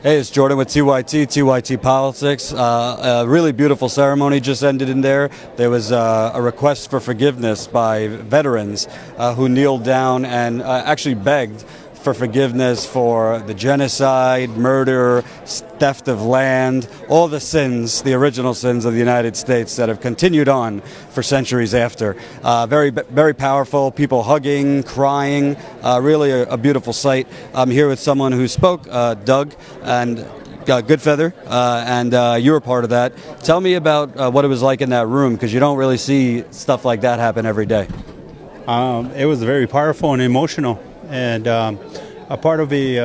Hey, it's Jordan with TYT Politics. A really beautiful ceremony just ended in there. There was a request for forgiveness by veterans who kneeled down and actually begged for forgiveness for the genocide, murder, theft of land, all the sins, the original sins of the United States that have continued on for centuries after. Very powerful, people hugging, crying, really a beautiful sight. I'm here with someone who spoke, Doug, and Goodfeather, and you were part of that. Tell me about what it was like in that room, because you don't really see stuff like that happen every day. It was very powerful and emotional, and a part of the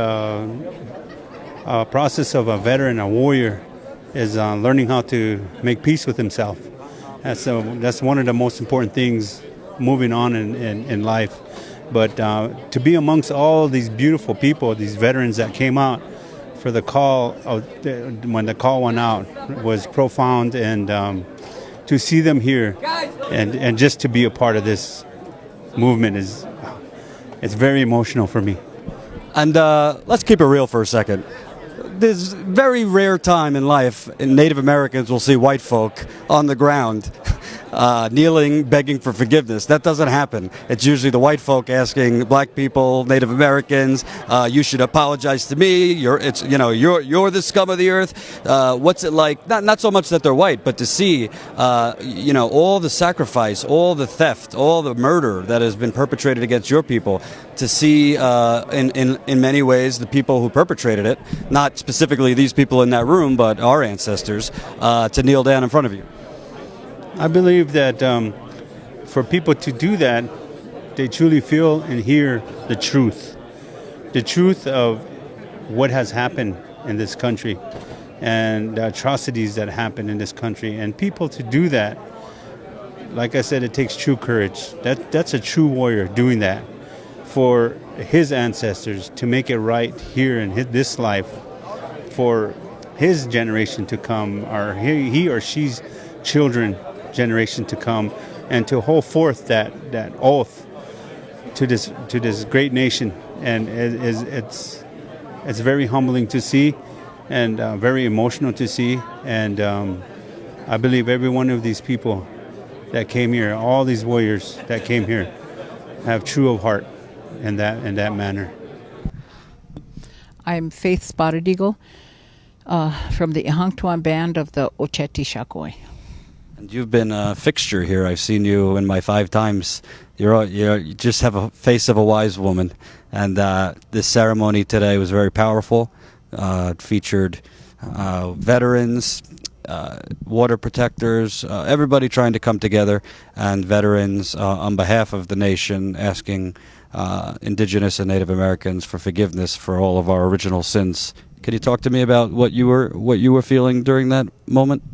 process of a veteran, a warrior, is learning how to make peace with himself. That's one of the most important things moving on in life. But to be amongst all these beautiful people, these veterans that came out for the call, when the call went out, was profound, and to see them here and just to be a part of this movement it's very emotional for me. And let's keep it real for a second. There's very rare time in life Native Americans will see white folk on the ground kneeling, begging for forgiveness. That doesn't happen. It's usually the white folk asking black people, Native Americans, you should apologize to me. You're the scum of the earth. What's it like? Not so much that they're white, but to see, all the sacrifice, all the theft, all the murder that has been perpetrated against your people. To see, in many ways, the people who perpetrated it, not specifically these people in that room, but our ancestors, to kneel down in front of you. I believe that for people to do that, they truly feel and hear the truth of what has happened in this country and the atrocities that happen in this country. And people to do that, like I said, it takes true courage. That's a true warrior doing that for his ancestors, to make it right here in this life for his generation to come, or he or she's children generation to come, and to hold forth that oath to this great nation. And it's very humbling to see, and very emotional to see. And I believe every one of these people that came here, all these warriors that came here, have true of heart in that manner. I'm Faith Spottedeagle from the Ihangtuan band of the Oceti Shakoi. And you've been a fixture here. I've seen you in my 5 times. You just have a face of a wise woman. And this ceremony today was very powerful. It featured veterans, water protectors, everybody trying to come together, and veterans on behalf of the nation asking Indigenous and Native Americans for forgiveness for all of our original sins. Can you talk to me about what you were feeling during that moment?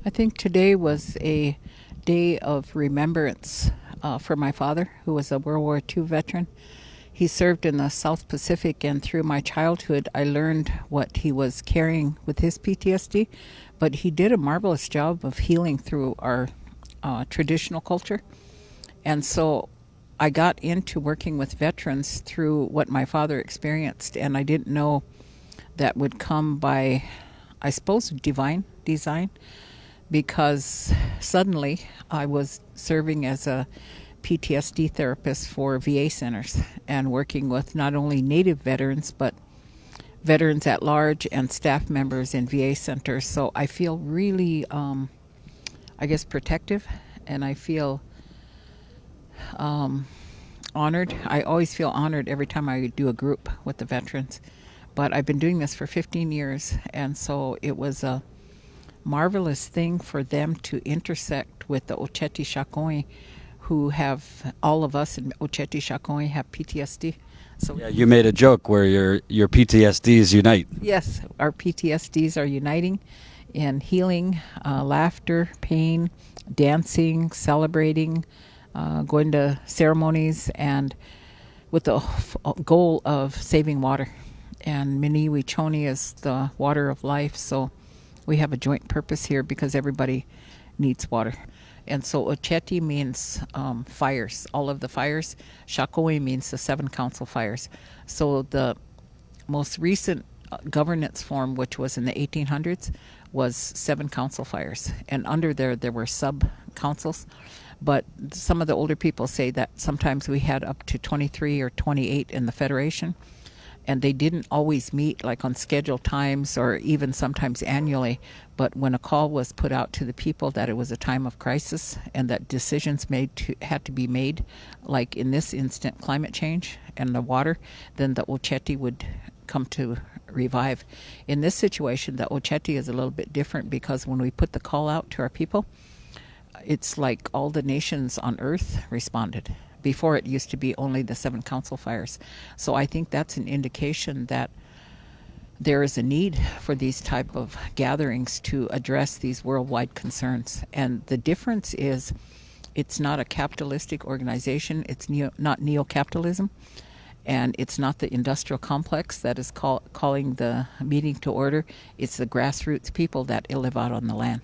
I think today was a day of remembrance for my father, who was a World War II veteran. He served in the South Pacific, and through my childhood, I learned what he was carrying with his PTSD. But he did a marvelous job of healing through our traditional culture. And so I got into working with veterans through what my father experienced, and I didn't know that would come by, I suppose, divine design, because suddenly I was serving as a PTSD therapist for VA centers and working with not only Native veterans, but veterans at large and staff members in VA centers. So I feel really, protective, and I feel honored. I always feel honored every time I do a group with the veterans. But I've been doing this for 15 years, and so it was a marvelous thing for them to intersect with the Oceti Shakoi, who have, all of us in Oceti Shakoi have PTSD. So yeah, you made a joke where your PTSDs unite. Yes, our PTSDs are uniting in healing, laughter, pain, dancing, celebrating, going to ceremonies, and with the goal of saving water. And Miniwi Choni is the water of life, so we have a joint purpose here because everybody needs water. And so Oceti means fires, all of the fires. Shakoi means the 7 council fires. So the most recent governance form, which was in the 1800s, was 7 council fires, and under there were sub councils. But some of the older people say that sometimes we had up to 23 or 28 in the Federation, and they didn't always meet like on scheduled times or even sometimes annually. But when a call was put out to the people that it was a time of crisis and that decisions had to be made, like in this instant climate change and the water, then the Ocheti would come to revive. In this situation, the Ocheti is a little bit different, because when we put the call out to our people, it's like all the nations on earth responded. Before, it used to be only the 7 council fires. So I think that's an indication that there is a need for these type of gatherings to address these worldwide concerns. And the difference is, it's not a capitalistic organization. It's not neo-capitalism. And it's not the industrial complex that is calling the meeting to order. It's the grassroots people that live out on the land.